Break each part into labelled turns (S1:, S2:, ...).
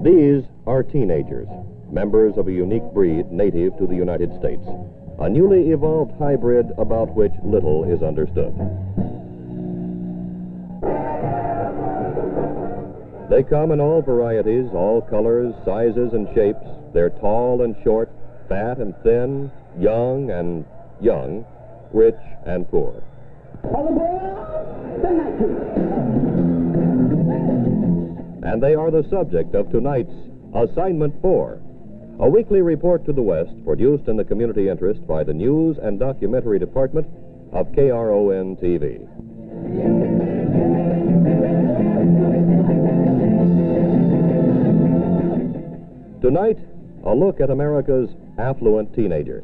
S1: These are teenagers, members of a unique breed native to the United States, a newly evolved hybrid about which little is understood. They come in all varieties, all colors, sizes, and shapes. They're tall and short, fat and thin, young and young, rich and poor. And they are the subject of tonight's Assignment 4, a weekly report to the West produced in the community interest by the News and Documentary Department of KRON-TV. Tonight, a look at America's affluent teenager.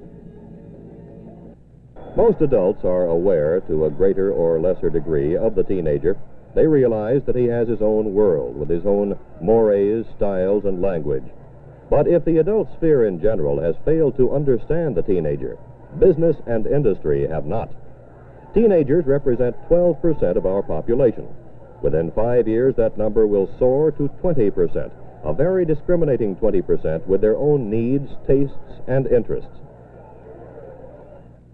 S1: Most adults are aware, to a greater or lesser degree, of the teenager. They realize that he has his own world, with his own mores, styles, and language. But if the adult sphere in general has failed to understand the teenager, business and industry have not. Teenagers represent 12% of our population. Within 5 years, that number will soar to 20%, a very discriminating 20% with their own needs, tastes, and interests.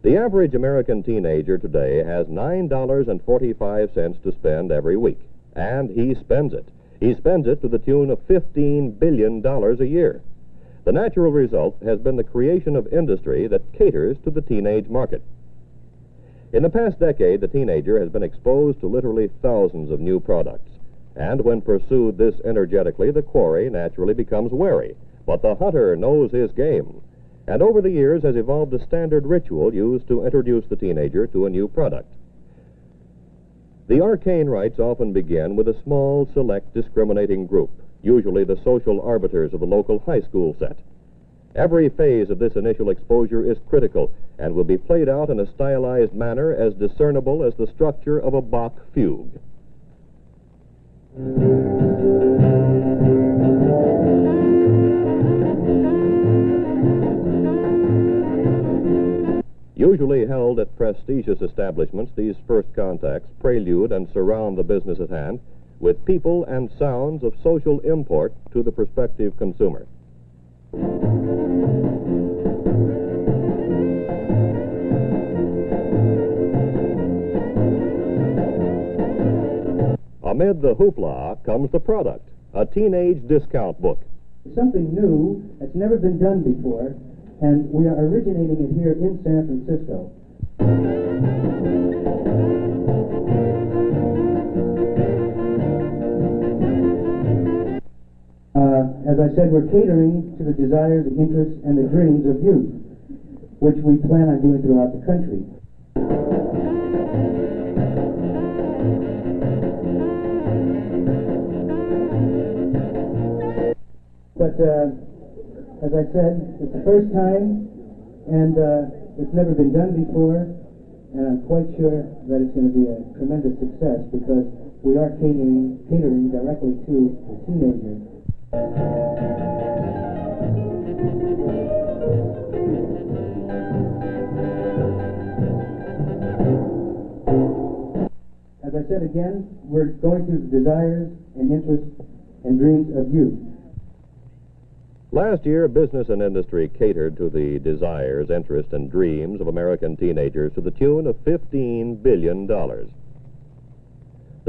S1: The average American teenager today has $9.45 to spend every week, and he spends it. He spends it to the tune of $15 billion a year. The natural result has been the creation of industry that caters to the teenage market. In the past decade, the teenager has been exposed to literally thousands of new products. And when pursued this energetically, the quarry naturally becomes wary. But the hunter knows his game, and over the years has evolved a standard ritual used to introduce the teenager to a new product. The arcane rites often begin with a small, select, discriminating group, usually the social arbiters of the local high school set. Every phase of this initial exposure is critical and will be played out in a stylized manner as discernible as the structure of a Bach fugue. Usually held at prestigious establishments, these first contacts prelude and surround the business at hand with people and sounds of social import to the prospective consumer. Amid the hoopla comes the product, a teenage discount book.
S2: Something new that's never been done before, and we are originating it here in San Francisco. As I said, we're catering to the desires, the interests, and the dreams of youth, which we plan on doing throughout the country. But as I said, it's the first time, and it's never been done before, and I'm quite sure that it's going to be a tremendous success because we are catering directly to the teenager. As I said again, we're going through the desires and interests and dreams of youth.
S1: Last year, business and industry catered to the desires, interests, and dreams of American teenagers to the tune of $15 billion. The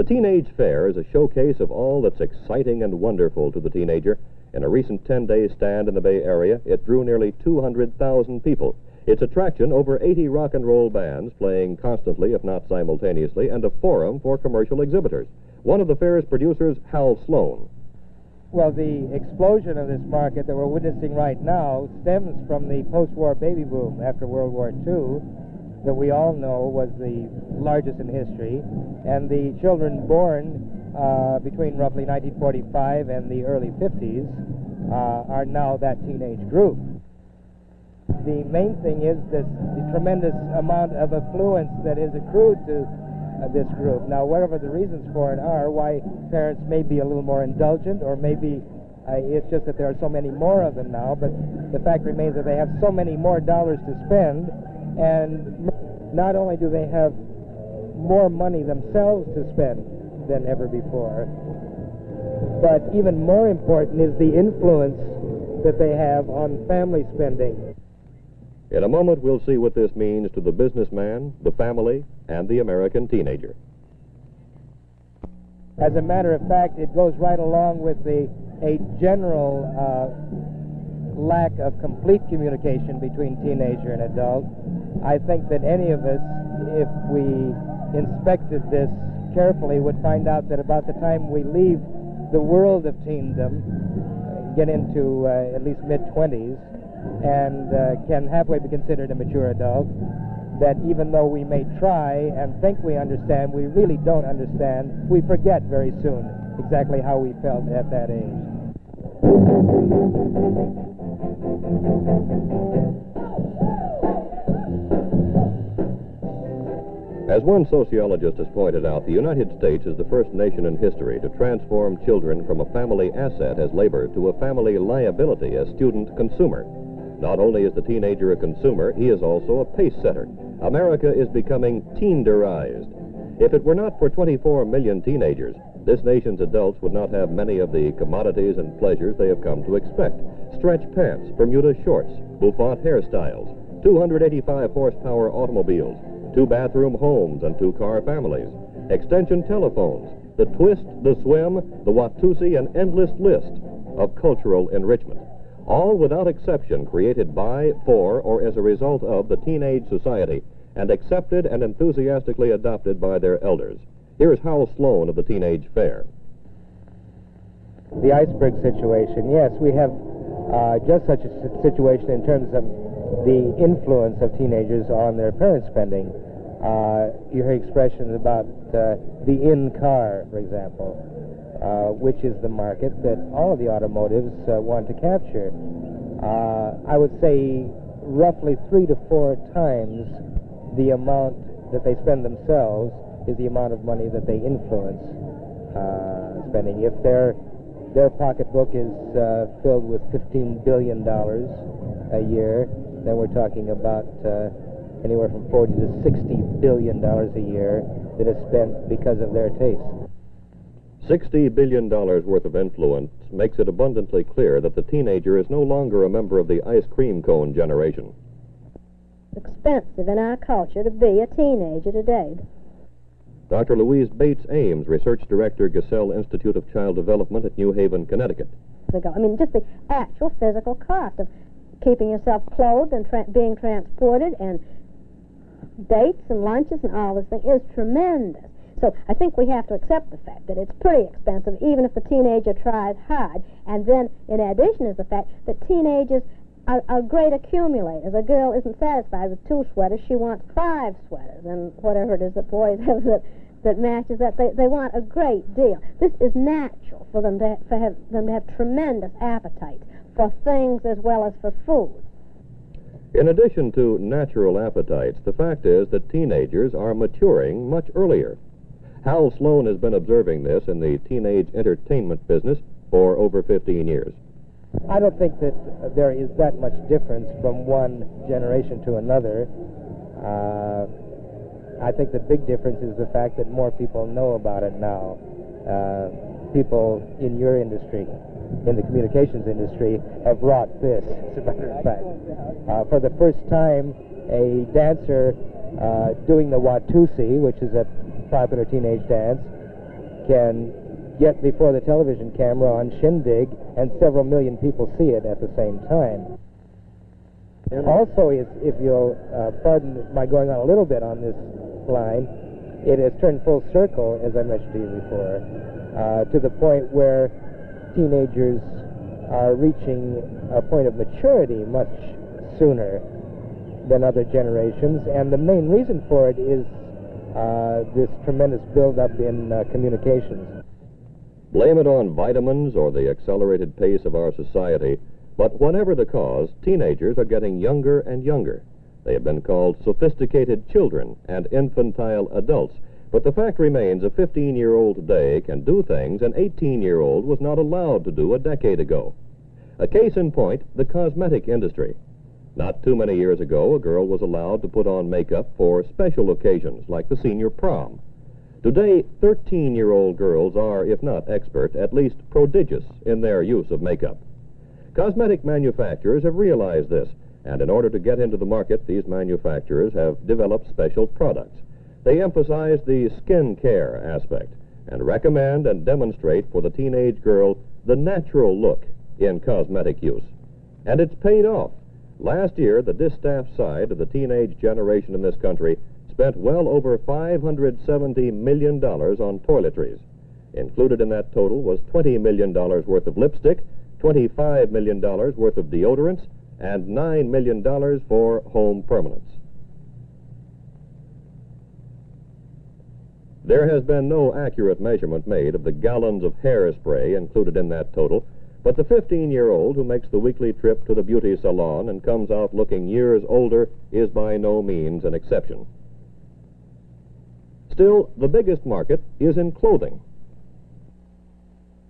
S1: Teenage Fair is a showcase of all that's exciting and wonderful to the teenager. In a recent 10-day stand in the Bay Area, it drew nearly 200,000 people. Its attraction, over 80 rock and roll bands playing constantly, if not simultaneously, and a forum for commercial exhibitors. One of the fair's producers, Hal Sloan.
S3: Well, the explosion of this market that we're witnessing right now stems from the post-war baby boom after World War II that we all know was the largest in history, and the children born between roughly 1945 and the early 50s are now that teenage group. The main thing is the tremendous amount of affluence that is accrued to this group. Now, whatever the reasons for it are, why parents may be a little more indulgent, or maybe it's just that there are so many more of them now, but the fact remains that they have so many more dollars to spend, and not only do they have more money themselves to spend, than ever before. But even more important is the influence that they have on family spending.
S1: In a moment, we'll see what this means to the businessman, the family, and the American teenager.
S3: As a matter of fact, it goes right along with a general lack of complete communication between teenager and adult. I think that any of us, if we inspected this carefully, would find out that about the time we leave the world of teendom, get into at least mid-20s, and can halfway be considered a mature adult, that even though we may try and think we understand, we really don't understand. We forget very soon exactly how we felt at that age.
S1: As one sociologist has pointed out, the United States is the first nation in history to transform children from a family asset as labor to a family liability as student consumer. Not only is the teenager a consumer, he is also a pace setter. America is becoming teenderized. If it were not for 24 million teenagers, this nation's adults would not have many of the commodities and pleasures they have come to expect. Stretch pants, Bermuda shorts, bouffant hairstyles, 285 horsepower automobiles, 2-bathroom homes and 2-car families, extension telephones, the twist, the swim, the Watusi, an endless list of cultural enrichment. All without exception created by, for, or as a result of the teenage society, and accepted and enthusiastically adopted by their elders. Here's Hal Sloan of the Teenage Fair.
S3: The iceberg situation, yes, we have just such a situation in terms of the influence of teenagers on their parents' spending. You hear expressions about the in-car, for example, which is the market that all of the automotives want to capture. I would say roughly 3 to 4 times the amount that they spend themselves is the amount of money that they influence spending. If their pocketbook is filled with $15 billion a year, then we're talking about anywhere from $40 to $60 billion a year that is spent because of their taste.
S1: $60 billion worth of influence makes it abundantly clear that the teenager is no longer a member of the ice cream cone generation.
S4: It's expensive in our culture to be a teenager today.
S1: Dr. Louise Bates Ames, Research Director, Gesell Institute of Child Development at New Haven, Connecticut.
S4: I mean, just the actual physical cost of keeping yourself clothed and being transported and dates and lunches and all this thing is tremendous. So I think we have to accept the fact that it's pretty expensive, even if the teenager tries hard. And then, in addition, is the fact that teenagers are great accumulators. A girl isn't satisfied with 2 sweaters. She wants 5 sweaters, and whatever it is that boys have that matches that. They want a great deal. This is natural for them to have tremendous appetite for things as well as for food.
S1: In addition to natural appetites, the fact is that teenagers are maturing much earlier. Hal Sloan has been observing this in the teenage entertainment business for over 15 years.
S3: I don't think that there is that much difference from one generation to another. I think the big difference is the fact that more people know about it now. People in your industry, in the communications industry, have wrought this, as a matter of fact. For the first time, a dancer doing the Watusi, which is a popular teenage dance, can get before the television camera on Shindig, and several million people see it at the same time. Also, if you'll pardon my going on a little bit on this line, it has turned full circle, as I mentioned to you before, to the point where teenagers are reaching a point of maturity much sooner than other generations, and the main reason for it is this tremendous buildup in communications.
S1: Blame it on vitamins or the accelerated pace of our society, but whatever the cause, teenagers are getting younger and younger. They have been called sophisticated children and infantile adults, but the fact remains a 15-year-old today can do things an 18-year-old was not allowed to do a decade ago. A case in point, the cosmetic industry. Not too many years ago, a girl was allowed to put on makeup for special occasions like the senior prom. Today, 13-year-old girls are, if not expert, at least prodigious in their use of makeup. Cosmetic manufacturers have realized this, and in order to get into the market, these manufacturers have developed special products. They emphasize the skin care aspect and recommend and demonstrate for the teenage girl the natural look in cosmetic use. And it's paid off. Last year, the distaff side of the teenage generation in this country spent well over $570 million on toiletries. Included in that total was $20 million worth of lipstick, $25 million worth of deodorants, and $9 million for home permanents. There has been no accurate measurement made of the gallons of hairspray included in that total, but the 15-year-old who makes the weekly trip to the beauty salon and comes out looking years older is by no means an exception. Still, the biggest market is in clothing.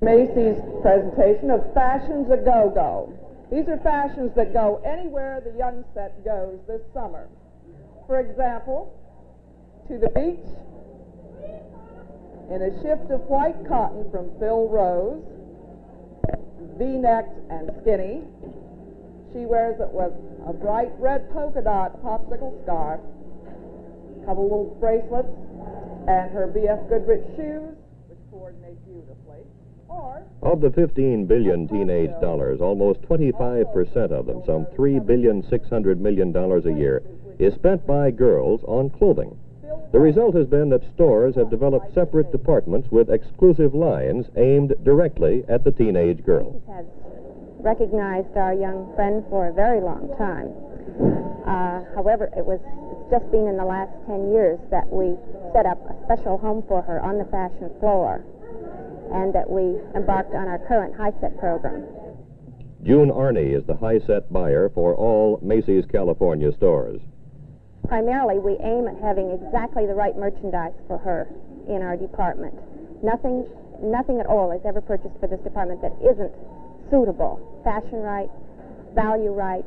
S5: Macy's presentation of Fashions A Go-Go. These are fashions that go anywhere the young set goes this summer. For example, to the beach in a shift of white cotton from Phil Rose, V-necked and skinny. She wears it with a bright red polka dot popsicle scarf, a couple little bracelets, and her B.F. Goodrich shoes, which coordinate beautifully.
S1: Of the 15 billion teenage dollars, almost 25% of them, some $3.6 billion a year, is spent by girls on clothing. The result has been that stores have developed separate departments with exclusive lines aimed directly at the teenage girl.
S4: Has recognized our young friend for a very long time. However, it's just been in the last 10 years that we set up a special home for her on the fashion floor, and that we embarked on our current high-set program.
S1: June Arney is the high-set buyer for all Macy's California stores.
S4: Primarily, we aim at having exactly the right merchandise for her in our department. Nothing at all is ever purchased for this department that isn't suitable, fashion right, value right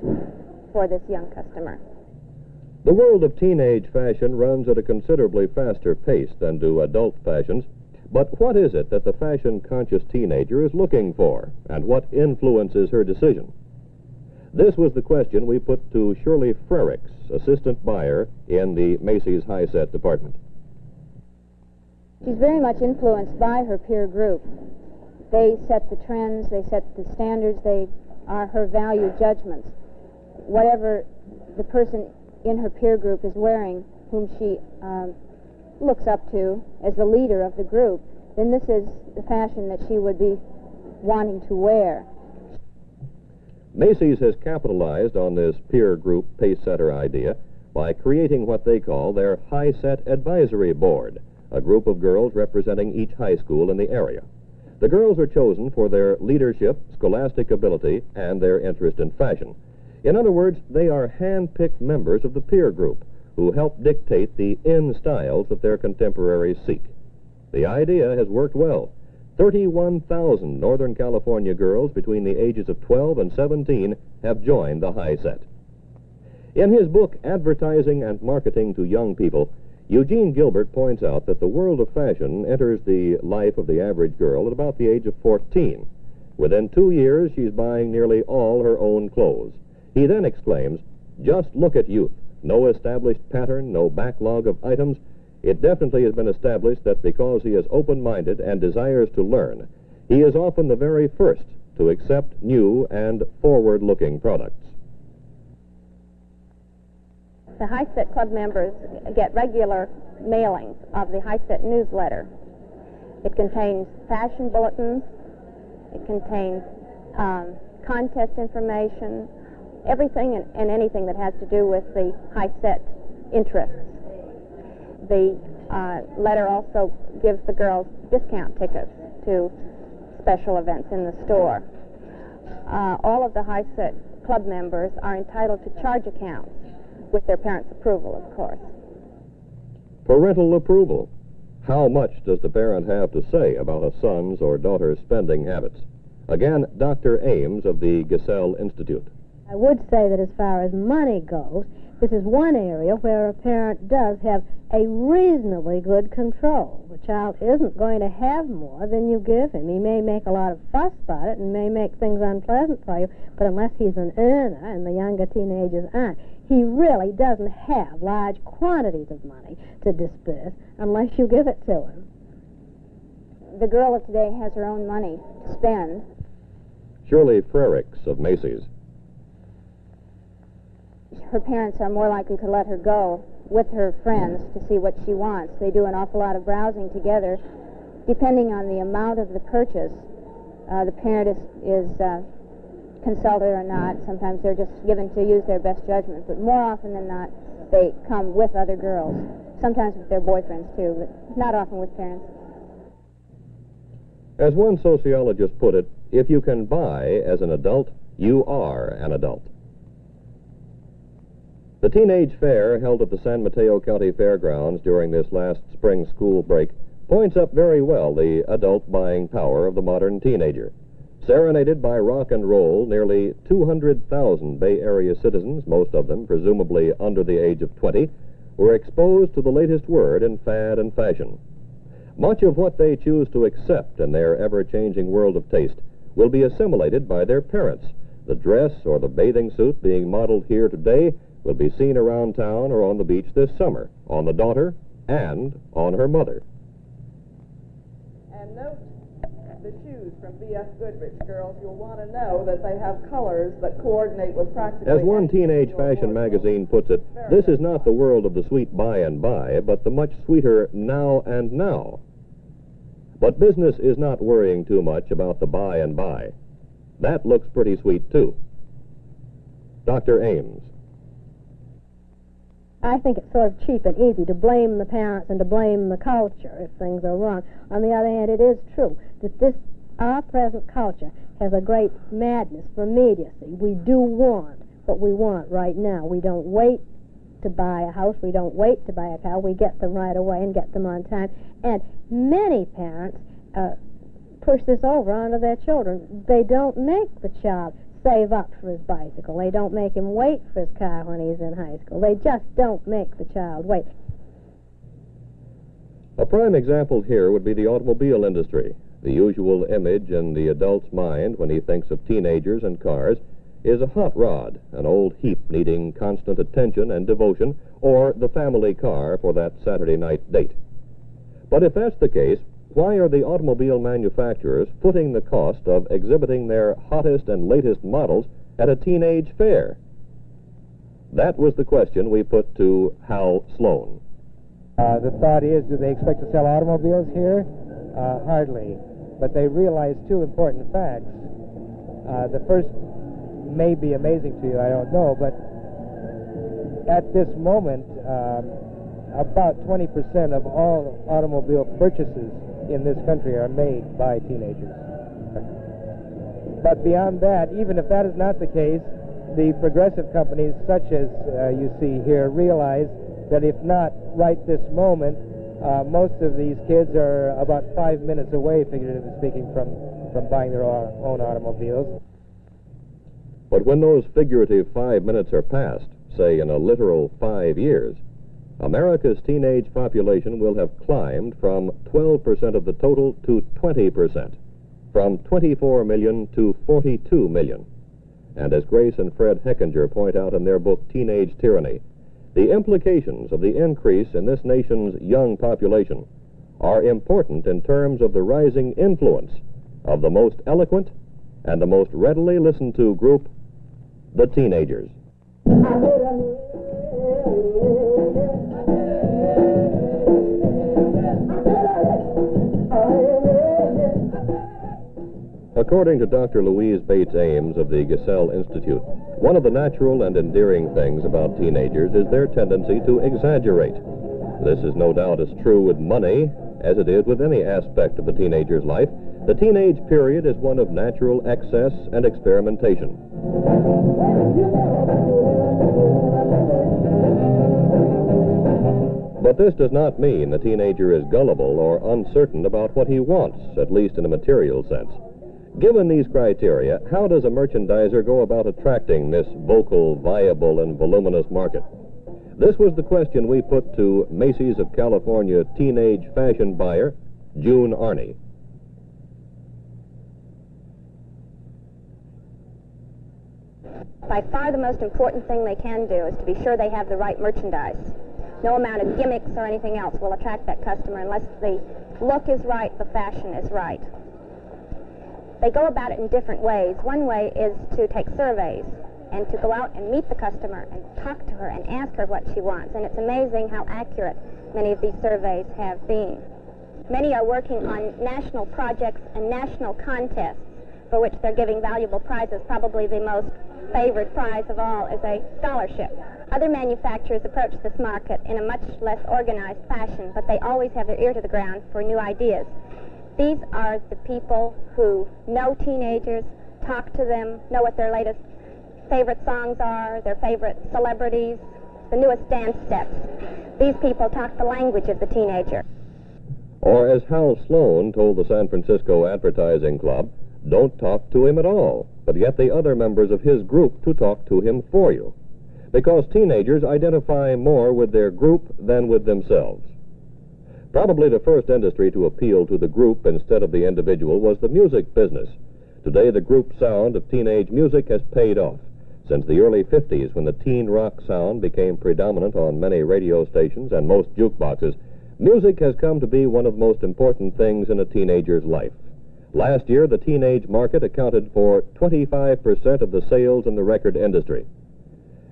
S4: for this young customer.
S1: The world of teenage fashion runs at a considerably faster pace than do adult fashions. But what is it that the fashion-conscious teenager is looking for, and what influences her decision? This was the question we put to Shirley Frericks, assistant buyer in the Macy's high-set department.
S4: She's very much influenced by her peer group. They set the trends, they set the standards, they are her value judgments. Whatever the person in her peer group is wearing, whom she looks up to as the leader of the group, then this is the fashion that she would be wanting to wear.
S1: Macy's has capitalized on this peer group pace-setter idea by creating what they call their high-set advisory board, a group of girls representing each high school in the area. The girls are chosen for their leadership, scholastic ability, and their interest in fashion. In other words, they are hand-picked members of the peer group who help dictate the in-styles that their contemporaries seek. The idea has worked well. 31,000 Northern California girls between the ages of 12 and 17 have joined the high set. In his book, Advertising and Marketing to Young People, Eugene Gilbert points out that the world of fashion enters the life of the average girl at about the age of 14. Within 2 years, she's buying nearly all her own clothes. He then exclaims, "Just look at youth. No established pattern, no backlog of items. It definitely has been established that because he is open-minded and desires to learn, he is often the very first to accept new and forward-looking products."
S4: The high-set club members get regular mailings of the high-set newsletter. It contains fashion bulletins, it contains contest information, everything and anything that has to do with the high-set interests. The letter also gives the girls discount tickets to special events in the store. All of the high-set club members are entitled to charge accounts with their parents' approval, of course.
S1: Parental approval. How much does the parent have to say about a son's or daughter's spending habits? Again, Dr. Ames of the Gesell Institute.
S6: I would say that as far as money goes,
S4: this is one area where a parent does have a reasonably good control. The child isn't going to have more than you give him. He may make a lot of fuss about it and may make things unpleasant for you, but unless he's an earner, and the younger teenagers aren't, he really doesn't have large quantities of money to disperse unless you give it to him.
S6: The girl of today has her own money to spend.
S1: Shirley Frericks of Macy's.
S6: Her parents are more likely to let her go with her friends to see what she wants. They do an awful lot of browsing together. Depending on the amount of the purchase, the parent is consulted or not. Sometimes they're just given to use their best judgment, but more often than not, they come with other girls. Sometimes with their boyfriends, too, but not often with parents.
S1: As one sociologist put it, if you can buy as an adult, you are an adult. The teenage fair held at the San Mateo County Fairgrounds during this last spring school break points up very well the adult buying power of the modern teenager. Serenaded by rock and roll, nearly 200,000 Bay Area citizens, most of them presumably under the age of 20, were exposed to the latest word in fad and fashion. Much of what they choose to accept in their ever-changing world of taste will be assimilated by their parents. The dress or the bathing suit being modeled here today will be seen around town or on the beach this summer, on the daughter and on her mother.
S5: And note the shoes from B.F. Goodrich, girls. You'll want to know that they have colors that coordinate with practically...
S1: As one teenage fashion magazine puts it, this is not the world of the sweet by and by, but the much sweeter now and now. But business is not worrying too much about the by and by. That looks pretty sweet, too. Dr. Ames.
S4: I think it's sort of cheap and easy to blame the parents and to blame the culture if things are wrong. On the other hand, it is true that our present culture has a great madness for immediacy. We do want what we want right now. We don't wait to buy a house. We don't wait to buy a car. We get them right away and get them on time. And many parents push this over onto their children. They don't make the child save up for his bicycle. They don't make him wait for his car when he's in high school. They just don't make the child wait.
S1: A prime example here would be the automobile industry. The usual image in the adult's mind when he thinks of teenagers and cars is a hot rod, an old heap needing constant attention and devotion, or the family car for that Saturday night date. But if that's the case, why are the automobile manufacturers footing the cost of exhibiting their hottest and latest models at a teenage fair? That was the question we put to Hal Sloan.
S3: The thought is, do they expect to sell automobiles here? Hardly. But they realize two important facts. The first may be amazing to you, I don't know, but at this moment, about 20% of all automobile purchases in this country are made by teenagers. But beyond that, even if that is not the case, the progressive companies such as you see here realize that if not right this moment, most of these kids are about 5 minutes away, figuratively speaking, from buying their own automobiles.
S1: But when those figurative 5 minutes are passed, say in a literal 5 years, America's teenage population will have climbed from 12% of the total to 20%, from 24 million to 42 million. And as Grace and Fred Heckinger point out in their book, Teenage Tyranny, the implications of the increase in this nation's young population are important in terms of the rising influence of the most eloquent and the most readily listened to group, the teenagers. According to Dr. Louise Bates Ames of the Gesell Institute, one of the natural and endearing things about teenagers is their tendency to exaggerate. This is no doubt as true with money as it is with any aspect of the teenager's life. The teenage period is one of natural excess and experimentation. But this does not mean the teenager is gullible or uncertain about what he wants, at least in a material sense. Given these criteria, how does a merchandiser go about attracting this vocal, viable, and voluminous market? This was the question we put to Macy's of California teenage fashion buyer June Arney.
S7: By far the most important thing they can do is to be sure they have the right merchandise. No amount of gimmicks or anything else will attract that customer unless the look is right, the fashion is right. They go about it in different ways. One way is to take surveys and to go out and meet the customer and talk to her and ask her what she wants. And it's amazing how accurate many of these surveys have been. Many are working on national projects and national contests for which they're giving valuable prizes. Probably the most favored prize of all is a scholarship. Other manufacturers approach this market in a much less organized fashion, but they always have their ear to the ground for new ideas. These are the people who know teenagers, talk to them, know what their latest favorite songs are, their favorite celebrities, the newest dance steps. These people talk the language of the teenager.
S1: Or as Hal Sloan told the San Francisco Advertising Club, don't talk to him at all, but get the other members of his group to talk to him for you. Because teenagers identify more with their group than with themselves. Probably the first industry to appeal to the group instead of the individual was the music business. Today, the group sound of teenage music has paid off. Since the early 50s, when the teen rock sound became predominant on many radio stations and most jukeboxes, music has come to be one of the most important things in a teenager's life. Last year, the teenage market accounted for 25% of the sales in the record industry.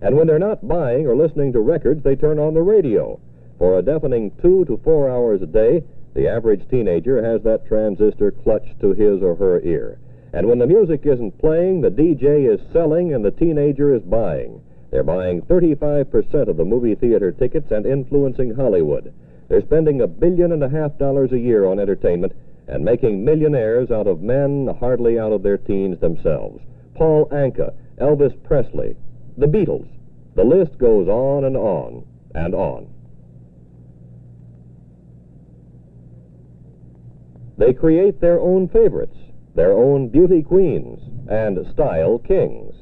S1: And when they're not buying or listening to records, they turn on the radio. For a deafening 2 to 4 hours a day, the average teenager has that transistor clutched to his or her ear. And when the music isn't playing, the DJ is selling and the teenager is buying. They're buying 35% of the movie theater tickets and influencing Hollywood. They're spending $1.5 billion a year on entertainment and making millionaires out of men hardly out of their teens themselves. Paul Anka, Elvis Presley, the Beatles. The list goes on and on and on. They create their own favorites, their own beauty queens, and style kings.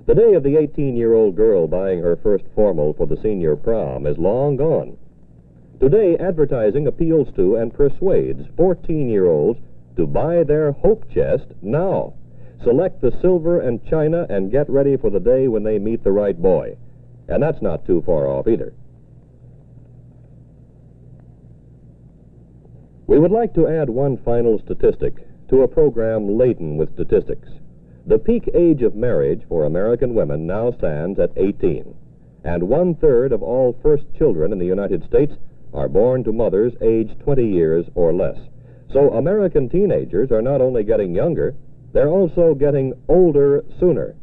S1: The day of the 18-year-old girl buying her first formal for the senior prom is long gone. Today, advertising appeals to and persuades 14-year-olds to buy their hope chest now. Select the silver and china and get ready for the day when they meet the right boy. And that's not too far off either. We would like to add one final statistic to a program laden with statistics. The peak age of marriage for American women now stands at 18, and 1/3 of all first children in the United States are born to mothers aged 20 years or less. So American teenagers are not only getting younger, they're also getting older sooner.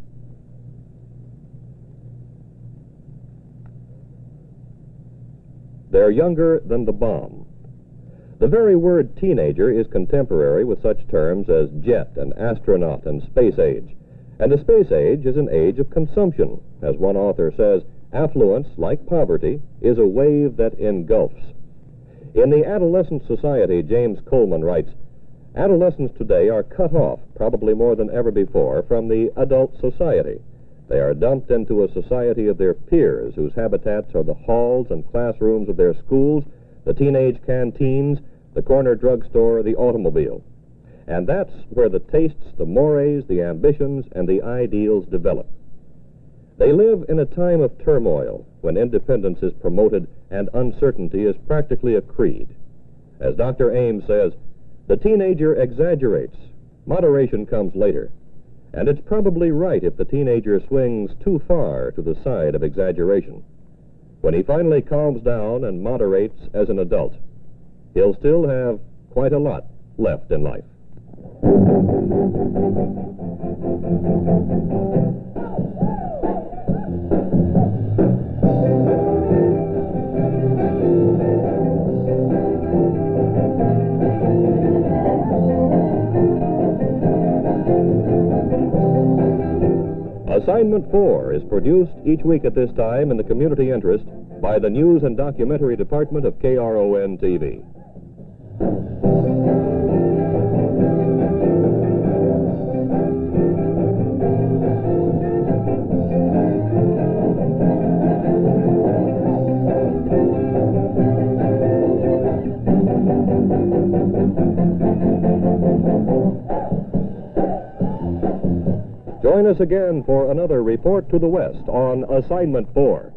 S1: They're younger than the bomb. The very word teenager is contemporary with such terms as jet and astronaut and space age. And the space age is an age of consumption. As one author says, affluence, like poverty, is a wave that engulfs. In the Adolescent Society, James Coleman writes, adolescents today are cut off, probably more than ever before, from the adult society. They are dumped into a society of their peers, whose habitats are the halls and classrooms of their schools, the teenage canteens, the corner drugstore, the automobile. And that's where the tastes, the mores, the ambitions, and the ideals develop. They live in a time of turmoil, when independence is promoted and uncertainty is practically a creed. As Dr. Ames says, the teenager exaggerates. Moderation comes later. And it's probably right if the teenager swings too far to the side of exaggeration. When he finally calms down and moderates as an adult, he'll still have quite a lot left in life. Assignment 4 is produced each week at this time in the community interest by the News and Documentary Department of KRON-TV. Join us again for another Report to the West on Assignment 4.